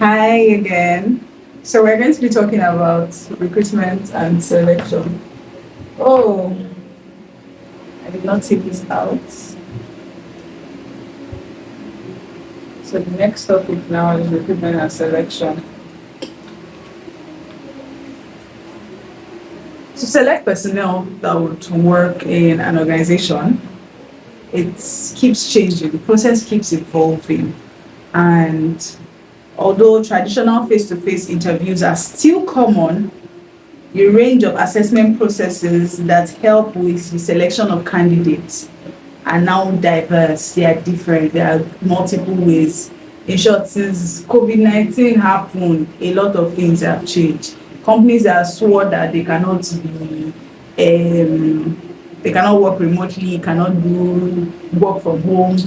Hi again. So we're going to be talking about recruitment and selection. Oh, I did not take this out. So the next topic now is recruitment and selection. To select personnel that would work in an organization, it keeps changing. The process keeps evolving, and although traditional face-to-face interviews are still common, the range of assessment processes that help with the selection of candidates are now diverse. They are different. There are multiple ways. In short, since COVID-19 happened, a lot of things have changed. Companies have swore that they cannot work remotely, cannot do work from home.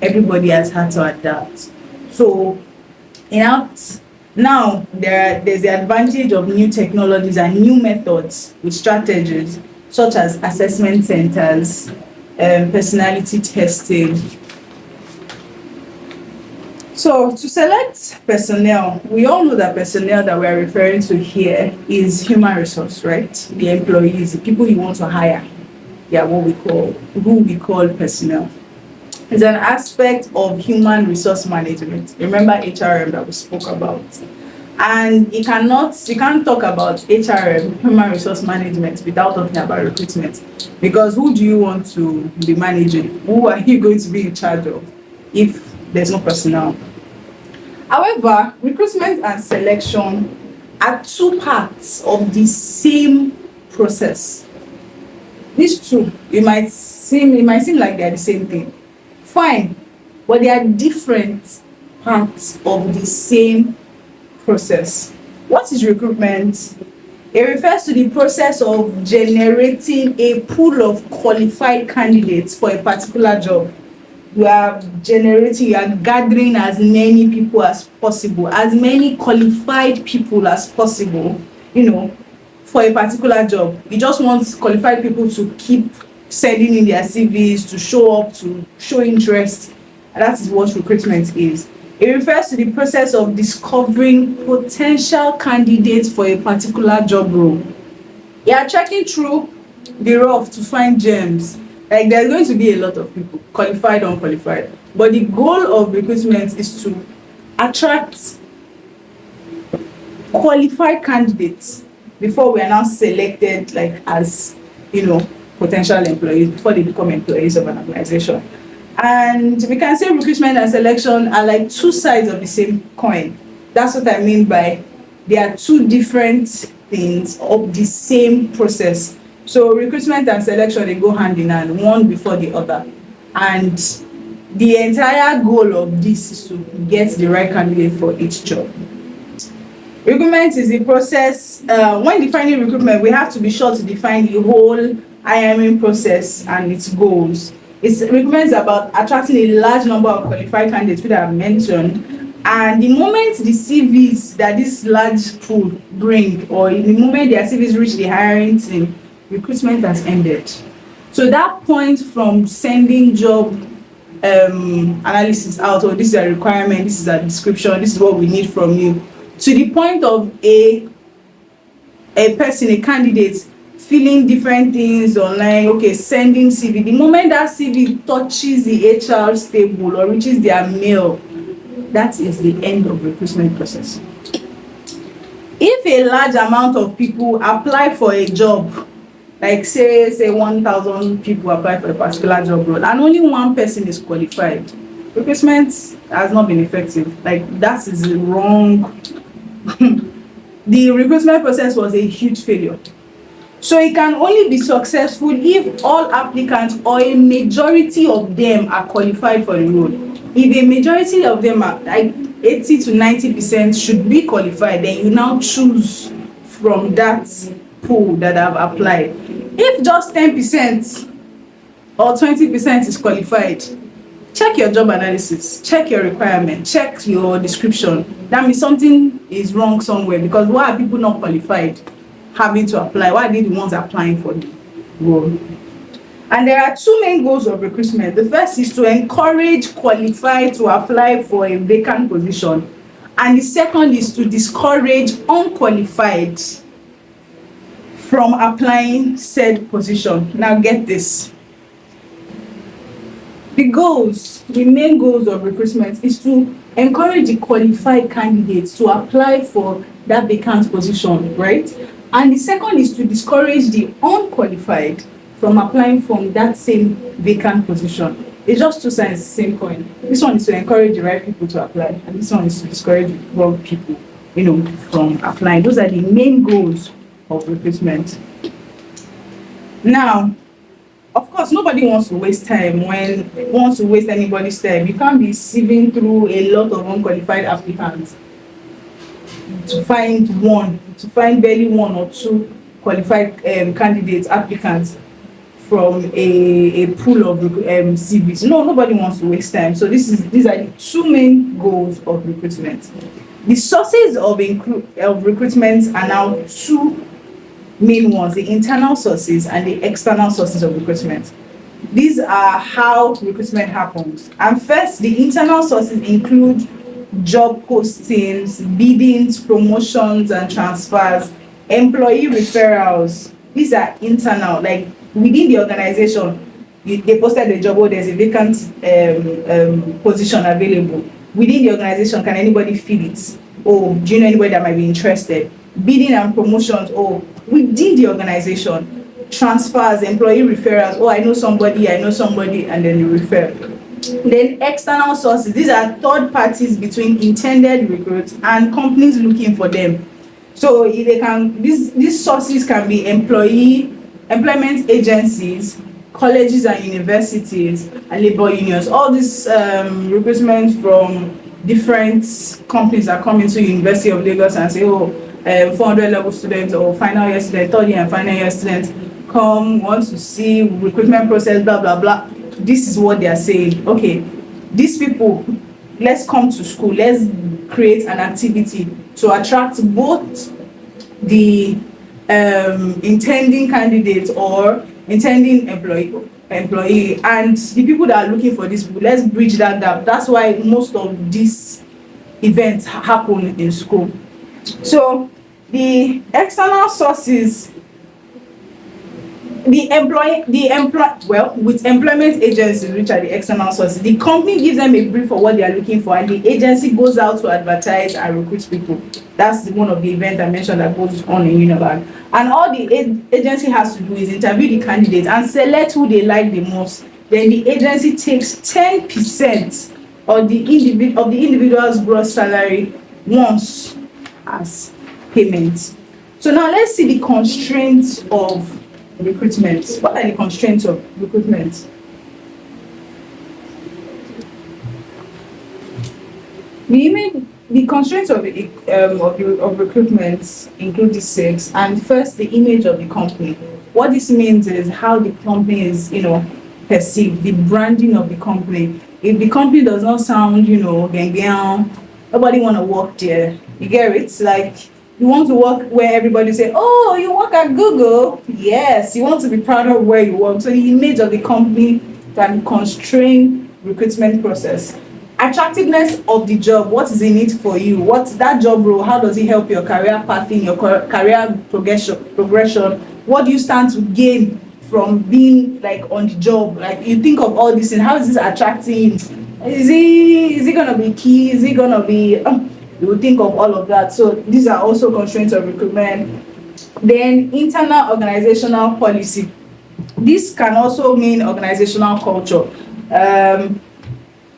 Everybody has had to adapt. So in out now there's the advantage of new technologies and new methods with strategies such as assessment centers, personality testing. So to select personnel, we all know that personnel that we're referring to here is human resource, right? The employees, the people you want to hire. They are who we call personnel. It's an aspect of human resource management. Remember HRM that we spoke about. And you can't talk about HRM, human resource management, without talking about recruitment. Because who do you want to be managing? Who are you going to be in charge of if there's no personnel? However, recruitment and selection are two parts of the same process. These two, it might seem like they're the same thing. Fine, but they are different parts of the same process. What is recruitment? It refers to the process of generating a pool of qualified candidates for a particular job. You are gathering as many people as possible, as many qualified people as possible, for a particular job. You just want qualified people to keep sending in their CVs, to show up, to show interest. And that is what recruitment is. It refers to the process of discovering potential candidates for a particular job role. You are checking through the rough to find gems. Like, there's going to be a lot of people, qualified, unqualified. But the goal of recruitment is to attract qualified candidates before we are now selected, like, as potential employees, before they become employees of an organization. And we can say recruitment and selection are like two sides of the same coin. That's what I mean by they are two different things of the same process. So recruitment and selection, they go hand in hand, one before the other. And the entire goal of this is to get the right candidate for each job. Recruitment is the process. When defining recruitment, we have to be sure to define the whole hiring process and its goals. Recruitment is about attracting a large number of qualified candidates, which I have mentioned. And the moment the CVs that this large pool bring, or the moment their CVs reach the hiring team, recruitment has ended. So that point from sending job analysis out, or this is a requirement, this is a description, this is what we need from you, to the point of a person, a candidate, filling different things online, okay, sending CV. The moment that CV touches the HR stable or reaches their mail, that is the end of recruitment process. If a large amount of people apply for a job, like say 1,000 people apply for a particular job role and only one person is qualified, recruitment has not been effective. Like, that is wrong. The recruitment process was a huge failure. So it can only be successful if all applicants or a majority of them are qualified for the role. If a majority of them are, like 80 to 90% should be qualified, then you now choose from that pool that have applied. If just 10% or 20% is qualified, check your job analysis, check your requirement, check your description. That means something is wrong somewhere, because why are people not qualified having to apply? Why are they the ones applying for the role? And there are two main goals of recruitment. The first is to encourage qualified to apply for a vacant position. And the second is to discourage unqualified from applying said position. Now get this. The main goals of recruitment is to encourage the qualified candidates to apply for that vacant position, right? And the second is to discourage the unqualified from applying from that same vacant position. It's just two sides, same coin. This one is to encourage the right people to apply, and this one is to discourage the wrong people, from applying. Those are the main goals of recruitment. Now, of course, nobody wants to waste anybody's time. You can't be sieving through a lot of unqualified applicants to find barely one or two qualified applicants from a pool of CVs. No, nobody wants to waste time. So these are the two main goals of recruitment. The sources of recruitment are now two main ones: the internal sources and the external sources of recruitment. These are how recruitment happens. And first, the internal sources include job postings, biddings, promotions and transfers, employee referrals. These are internal, like within the organization. They posted the job, or there's a vacant position available. Within the organization, can anybody fill it? Or do you know anybody that might be interested? Bidding and promotions, or within the organization. Transfers, employee referrals, I know somebody, and then you refer. Then external sources, these are third parties between intended recruits and companies looking for them. So these sources can be employment agencies, colleges and universities, and labor unions. All these recruitment from different companies that come into University of Lagos and say, 400 level students or final year students, third year and final year students want to see recruitment process, blah blah blah. This is what they are saying. Okay, these people, let's come to school, let's create an activity to attract both the intending candidate or intending employee and the people that are looking for this. Let's bridge that gap. That's why most of these events happen in school. So the external sources, with employment agencies, which are the external sources, the company gives them a brief for what they are looking for, and the agency goes out to advertise and recruit people. That's one of the events I mentioned that goes on in Unilag. And all the agency has to do is interview the candidates and select who they like the most. Then the agency takes 10% of the individual's gross salary once as payment. So now let's see the constraints of recruitment. What are the constraints of recruitment? The constraints of recruitment include these six. And first, the image of the company. What this means is how the company is, perceived, the branding of the company. If the company does not sound, nobody want to work there. You get it? Like, you want to work where everybody say, "Oh, you work at Google." Yes, you want to be proud of where you work. So the image of the company can constrain recruitment process. Attractiveness of the job. What is in it for you? What's that job role? How does it help your career pathing, your career progression? What do you stand to gain from being like on the job? Like, you think of all this and how is this attracting? Is it gonna be key? Is it gonna be you will think of all of that. So these are also constraints of recruitment. Then internal organizational policy. This can also mean organizational culture.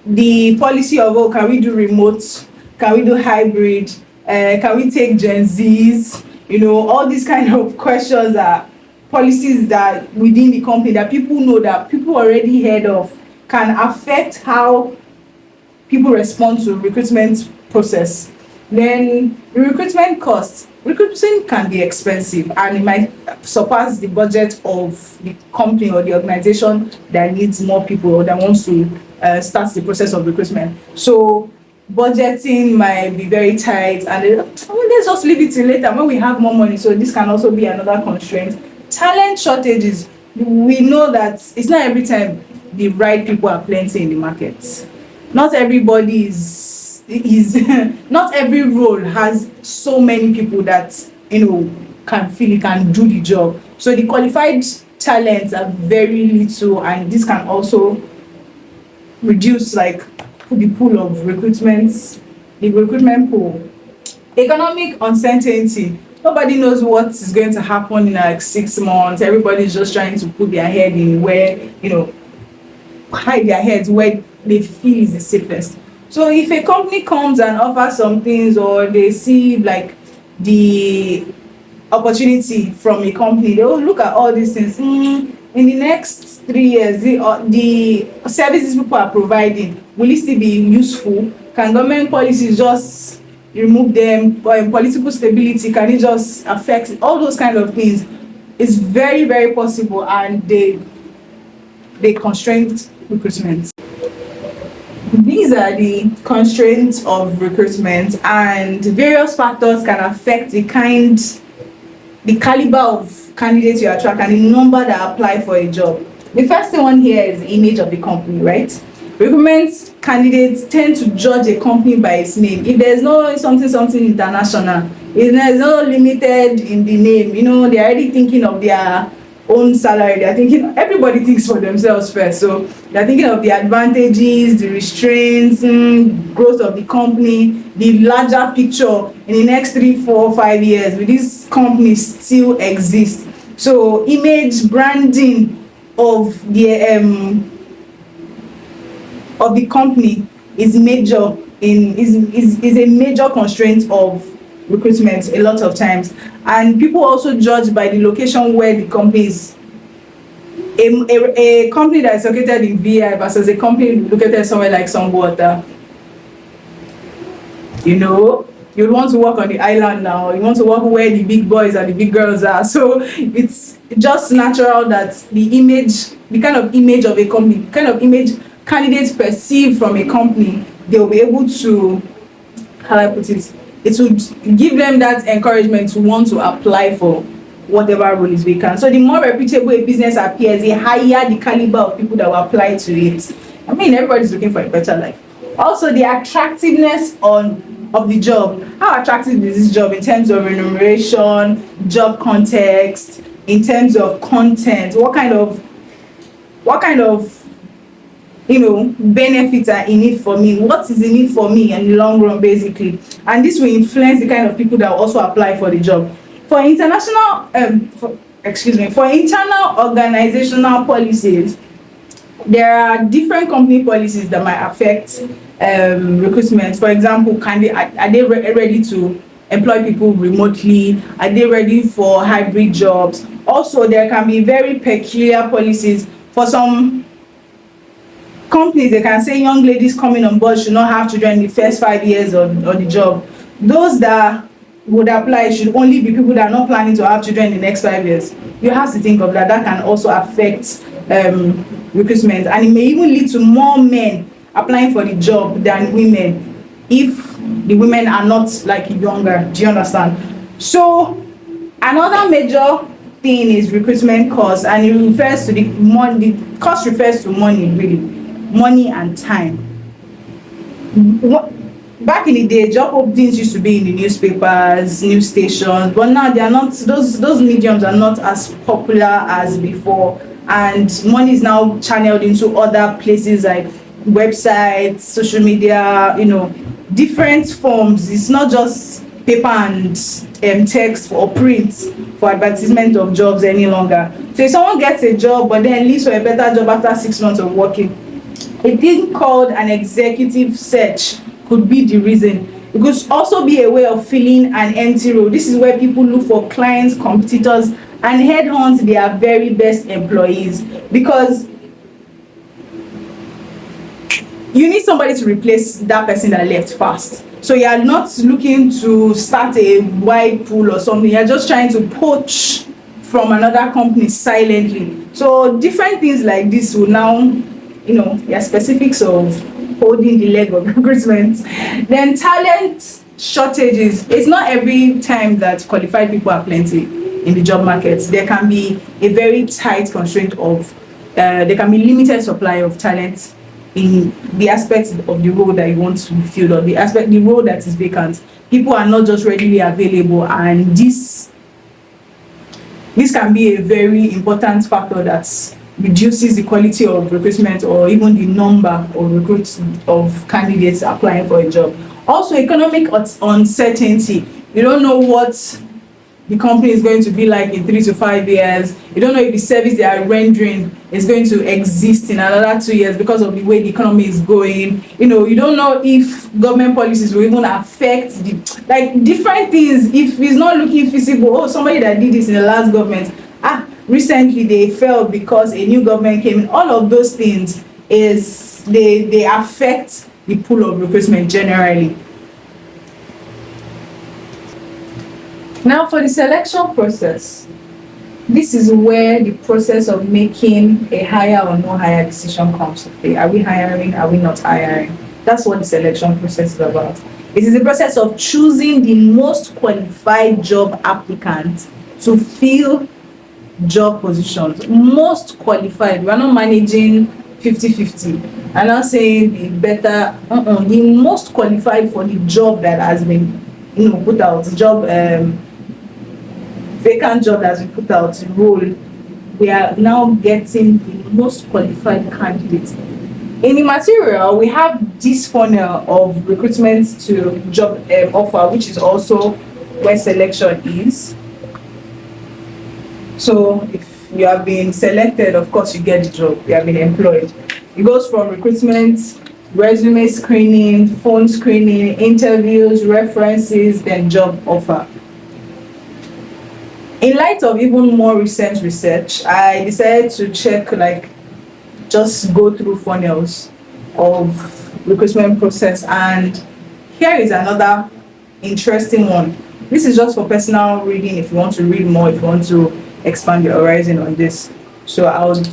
The policy of, can we do remote? Can we do hybrid? Can we take Gen Zs? All these kind of questions are policies that within the company that people know, that people already heard of, can affect how people respond to recruitment process. Then recruitment costs. Recruiting can be expensive and it might surpass the budget of the company or the organization that needs more people or that wants to start the process of recruitment. So budgeting might be very tight and let's just leave it till later when we have more money. So this can also be another constraint. Talent shortages. We know that it's not every time the right people are plenty in the market. Not everybody is is not every role has so many people that can fill it, can do the job. So the qualified talents are very little, and this can also reduce like the pool of the recruitment pool. Economic uncertainty. Nobody knows what is going to happen in like 6 months. Everybody's just trying to put their head in where, hide their heads where they feel is the safest. So if a company comes and offers some things, or they see like the opportunity from a company, they will look at all these things. In the next 3 years, the services people are providing, will it still be useful? Can government policies just remove them? Political stability, can it just affect it? All those kind of things is very, very possible, and they constrain recruitment. These are the constraints of recruitment, and various factors can affect the caliber of candidates you attract and the number that apply for a job. The first one here is the image of the company, right? Recruitment candidates tend to judge a company by its name. If there's no something international, if there's no limited in the name, they're already thinking of their own salary. They're thinking, everybody thinks for themselves first. So they're thinking of the advantages, the restraints, growth of the company, the larger picture in the next 3, 4, 5 years. Will this company still exist? So image branding of the company is a major constraint of recruitment a lot of times. And people also judge by the location where the company is. A company that is located in VI versus a company located somewhere like Sunwater. You'd want to work on the island now. You want to work where the big boys and the big girls are. So it's just natural that the kind of image of a company, the kind of image candidates perceive from a company, they'll be able to, how I put it, it would give them that encouragement to want to apply for whatever role is vacant. So the more reputable a business appears, the higher the caliber of people that will apply to it. Everybody's looking for a better life. Also, the attractiveness of the job. How attractive is this job in terms of remuneration, job context, in terms of content? What kind of benefits are in it for me? What is in it for me in the long run, basically? And this will influence the kind of people that will also apply for the job. For internal organizational policies, there are different company policies that might affect recruitment. For example, are they ready to employ people remotely? Are they ready for hybrid jobs? Also, there can be very peculiar policies. For some companies, they can say young ladies coming on board should not have children in the first 5 years of the job. Those that would apply should only be people that are not planning to have children in the next 5 years. You have to think of that. That can also affect recruitment, and it may even lead to more men applying for the job than women if the women are not like younger. Do you understand? So another major thing is recruitment cost, and it refers to the money. The cost refers to money, really, money and time. Back in the day, job openings used to be in the newspapers, news stations, but now they are not. Those mediums are not as popular as before, and money is now channeled into other places like websites, social media, different forms. It's not just paper and text or print for advertisement of jobs any longer. So if someone gets a job but then leaves for a better job after 6 months of working, a thing called an executive search could be the reason. It could also be a way of filling an empty role. This is where people look for clients, competitors, and headhunt their very best employees, because you need somebody to replace that person that left fast. So you are not looking to start a wide pool or something. You're just trying to poach from another company silently. So different things like this will now, there are specifics of holding the leg of recruitment. Then talent shortages. It's not every time that qualified people are plenty in the job market. There can be a very tight constraint of there can be limited supply of talent in the aspect of the role that you want to fill, or the role that is vacant. People are not just readily available, and this can be a very important factor that reduces the quality of recruitment, or even the number of recruits of candidates applying for a job. Also, economic uncertainty. You don't know what the company is going to be like in 3 to 5 years. You don't know if the service they are rendering is going to exist in another 2 years because of the way the economy is going. You don't know if government policies will even affect different things. If it's not looking feasible, somebody that did this in the last government, recently they fell because a new government came in. All of those things they affect the pool of recruitment generally. Now, for the selection process, this is where the process of making a hire or no hire decision comes to play. Are we hiring? Are we not hiring? That's what the selection process is about. It is the process of choosing the most qualified job applicant to fill job positions. Most qualified. We are not managing 50-50. I'm not saying the better, the most qualified for the job that has been put out, the job vacant job that has been put out, role. We are now getting the most qualified candidates. In the material, we have this funnel of recruitment to job offer, which is also where selection is. So if you have been selected, of course you get the job, you have been employed. It goes from recruitment, resume screening, phone screening, interviews, references, then job offer. In light of even more recent research, I decided to check, just go through funnels of recruitment process, and here is another interesting one. This is just for personal reading, if you want to read more, if you want to expand your horizon on this. So I would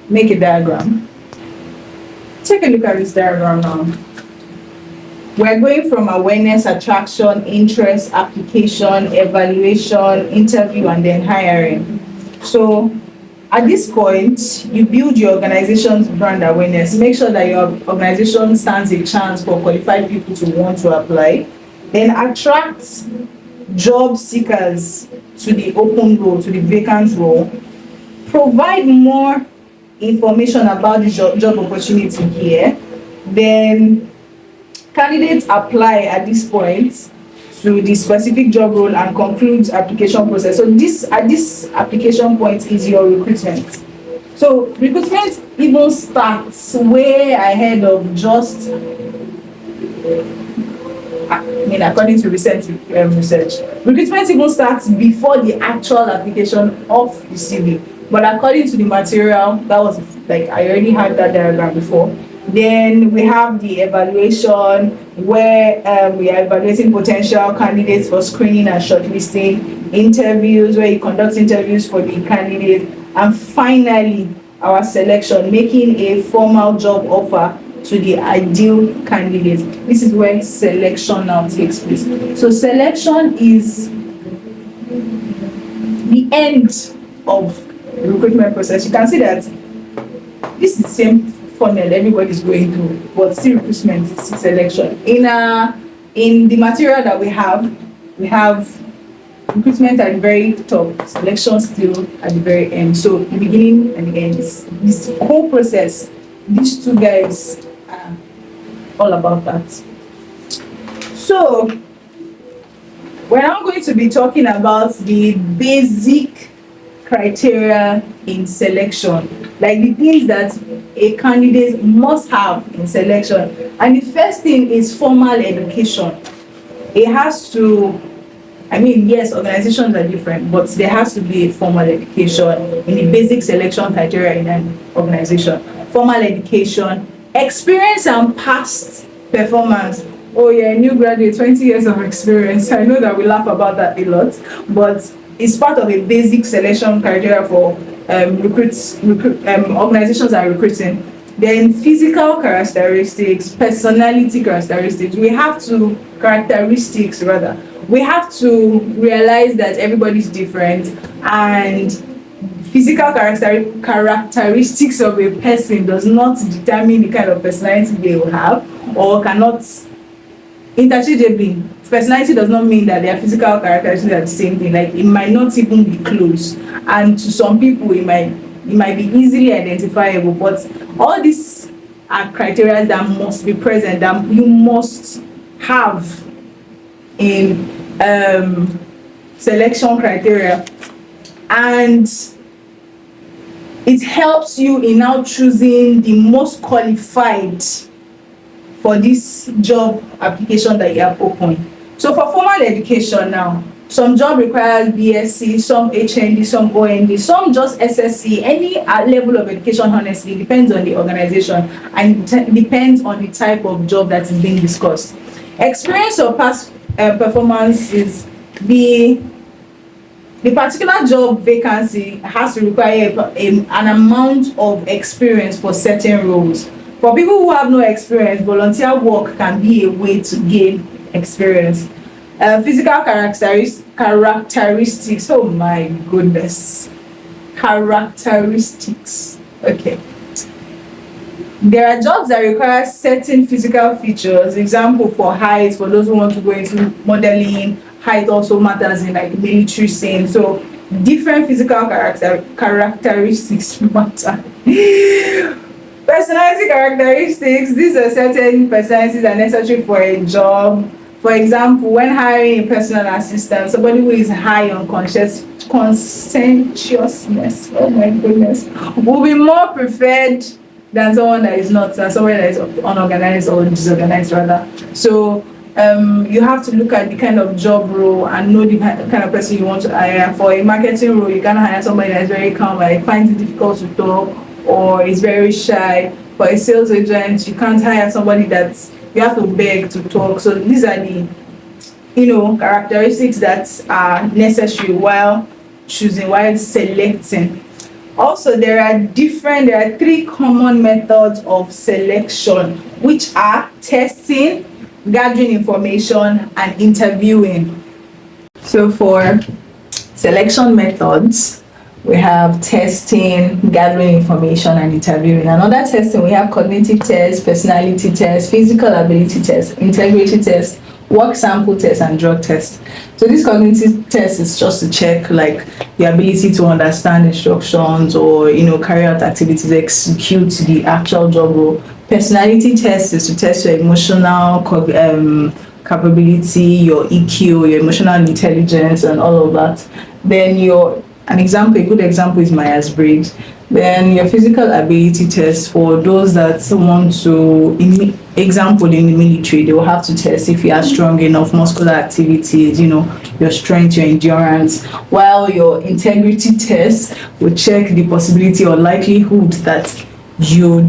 make a diagram. Take a look at this diagram now. We're going from awareness, attraction, interest, application, evaluation, interview, and then hiring. So at this point, you build your organization's brand awareness. Make sure that your organization stands a chance for qualified people to want to apply. Then attract job seekers to the open role, to the vacant role. Provide more information about the job opportunity here. Then candidates apply at this point to the specific job role and conclude application process. So at this application point is your recruitment. So recruitment even starts way ahead of just, according to recent research, recruitment even starts before the actual application of the CV. But according to the material, that was I already had that diagram before. Then we have the evaluation, where we are evaluating potential candidates for screening and shortlisting. Interviews, where you conduct interviews for the candidate. And finally, our selection, making a formal job offer to the ideal candidate. This is where selection now takes place. So selection is the end of the recruitment process. You can see that this is the same funnel everybody's going through, but still recruitment is selection. In the material that we have recruitment at the very top, selection still at the very end. So the beginning and the end, this whole process, these two guys are all about that. So we're now going to be talking about the basic criteria in selection, like the things that a candidate must have in selection. And the first thing is formal education. It has to, yes, organizations are different, but there has to be a formal education in the basic selection criteria in an organization. Formal education, experience and past performance. Oh yeah, new graduate, 20 years of experience. I know that we laugh about that a lot, but it's part of a basic selection criteria for organizations are recruiting. Then physical characteristics, personality characteristics. We have to realize that everybody's different, and physical characteristics of a person does not determine the kind of personality they will have, or cannot interchangeably. Personality does not mean that their physical characteristics are the same thing. Like, it might not even be close, and to some people it might be easily identifiable. But all these are criteria that must be present, that you must have in selection criteria, and it helps you in now choosing the most qualified for this job application that you have open. So for formal education now, some job requires BSc, some HND, some OND, some just SSC. Any level of education, honestly, depends on the organization, and depends on the type of job that is being discussed. Experience or past performance is the particular job vacancy has to require an amount of experience for certain roles. For people who have no experience, volunteer work can be a way to gain experience. Physical characteristics, oh my goodness, characteristics. Okay. There are jobs that require certain physical features. Example, for height, for those who want to go into modeling, height also matters in like military scene. So different physical characteristics matter. Personality characteristics, these are certain personalities that are necessary for a job. For example, when hiring a personal assistant, somebody who is high on conscientiousness, oh my goodness, will be more preferred than someone that is not, someone that is unorganized or disorganized rather. So you have to look at the kind of job role and know the kind of person you want to hire. For a marketing role, you cannot hire somebody that is very calm, like finds it difficult to talk, or is very shy. For a sales agent, you can't hire somebody that you have to beg to talk. So these are the characteristics that are necessary while choosing, while selecting. Also, there are 3 common methods of selection, which are testing, gathering information, and interviewing. So for selection methods, we have testing, gathering information, and interviewing. Another testing, we have cognitive test, personality test, physical ability test, integrity test, work sample test, and drug test. So this cognitive test is just to check like your ability to understand instructions, or carry out activities, execute the actual job role. Personality test is to test your emotional capability, your EQ, your emotional intelligence, and all of that. Then a good example is Myers-Briggs. Then your physical ability test, for those that want to, example in the military, they will have to test if you are strong enough, muscular activities, your strength, your endurance. While your integrity test will check the possibility or likelihood that you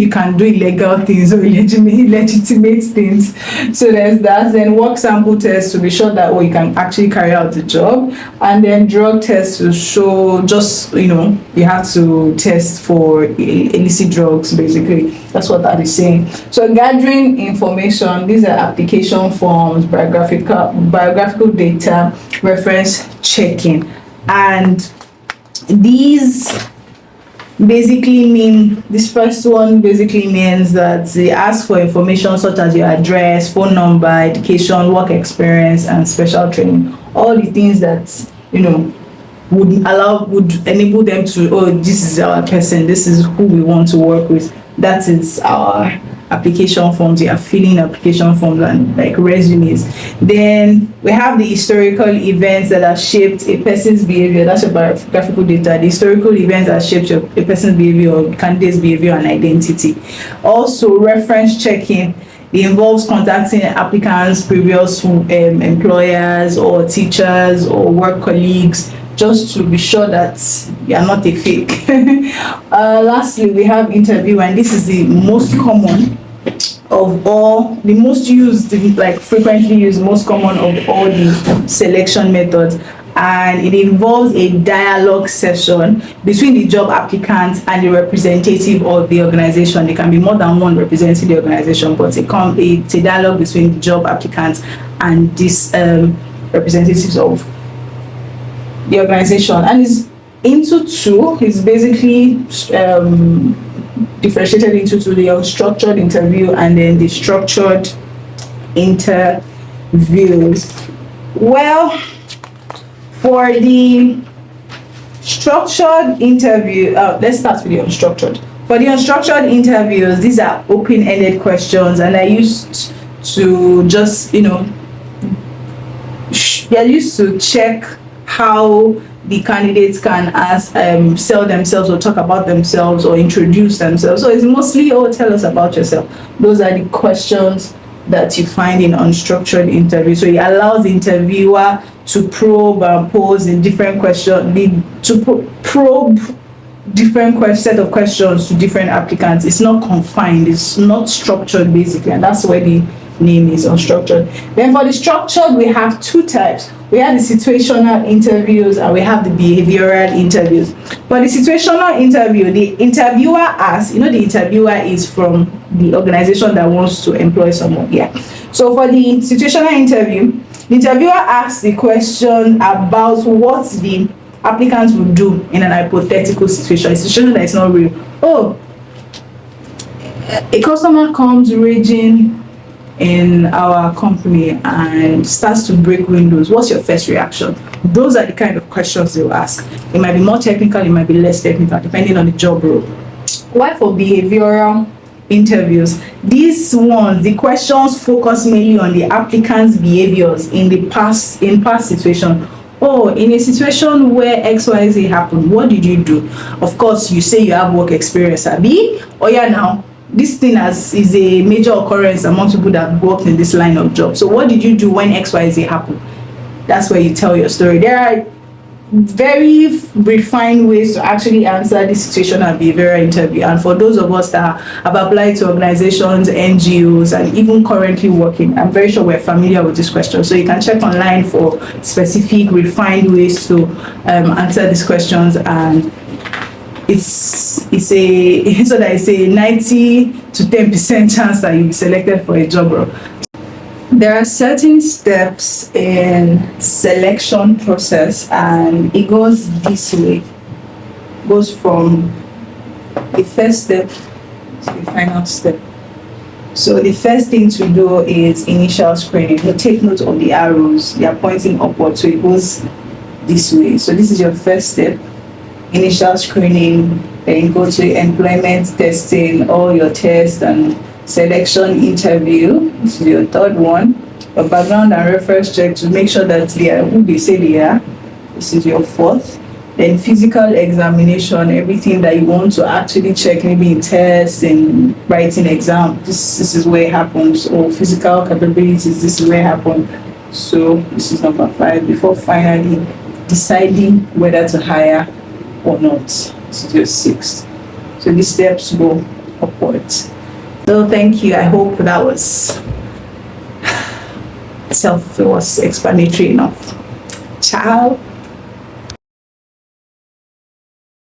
can do illegal things or legitimate things. So there's that. Then work sample test to be sure that you can actually carry out the job. And then drug test to show you have to test for illicit drugs, basically. That's what that is saying. So gathering information, these are application forms, biographical data, reference checking. And these this first one basically means that they ask for information such as your address, phone number, education, work experience, and special training. All the things that would enable them to, this is our person, this is who we want to work with. That is our application forms. You are filling application forms and like resumes. Then we have the historical events that have shaped a person's behavior. That's your biographical data. The historical events that shaped a person's behavior, or candidate's behavior and identity. Also, reference checking. It involves contacting applicants, previous employers or teachers or work colleagues, just to be sure that you are not a fake. Lastly, we have interview, and this is the most common of all, the most used, like frequently used, most common of all the selection methods. And it involves a dialogue session between the job applicant and the representative of the organization. There can be more than one representing the organization, but it's a dialogue between the job applicant and these representatives of the organization. And it's into two. It's basically differentiated into two: the unstructured interview and then the structured interviews. Well, for the structured interview, let's start with the unstructured. For the unstructured interviews, these are open-ended questions, and I used to just, they're used to check how the candidates can ask, sell themselves or talk about themselves or introduce themselves. So it's mostly, tell us about yourself. Those are the questions that you find in unstructured interview. So it allows the interviewer to probe and pose in different questions, probe different set of questions to different applicants. It's not confined, it's not structured basically, and that's where the name is unstructured. Then for the structured, we have two types. We have the situational interviews and we have the behavioral interviews. For the situational interview, the interviewer asks, the interviewer is from the organization that wants to employ someone. So for the situational interview, the interviewer asks the question about what the applicants would do in an hypothetical situation, a situation that is not real. A customer comes raging in our company and starts to break windows. What's your first reaction? Those are the kind of questions they'll ask. It might be more technical, it might be less technical, depending on the job role. While for behavioral interviews, these ones, the questions focus mainly on the applicant's behaviors in past situation. In a situation where XYZ happened, what did you do? Of course, you say you have work experience, Abi. Now this thing is a major occurrence among people that have worked in this line of job. So what did you do when XYZ happened? That's where you tell your story. There are very refined ways to actually answer this situational behavioral interview, and for those of us that have applied to organizations, NGOs, and even currently working, I'm very sure we're familiar with this question. So you can check online for specific refined ways to answer these questions, and it's a 90 to 10% chance that you'll be selected for a job role. There are certain steps in selection process, and it goes this way. It goes from the first step to the final step. So the first thing to do is initial screening. You take note of the arrows, they are pointing upward, so it goes this way. So this is your first step, initial screening. Then go to employment testing, all your tests and selection interview. This is your third one. A background and reference check to make sure that they are who they say they are. This is your fourth. Then physical examination, everything that you want to actually check, maybe in tests and writing exam. This is where it happens. Or physical capabilities, this is where it happens. So this is number 5. Before finally deciding whether to hire or not. This is your 6th. So these steps go upwards. So thank you. I hope that was explanatory enough. Ciao.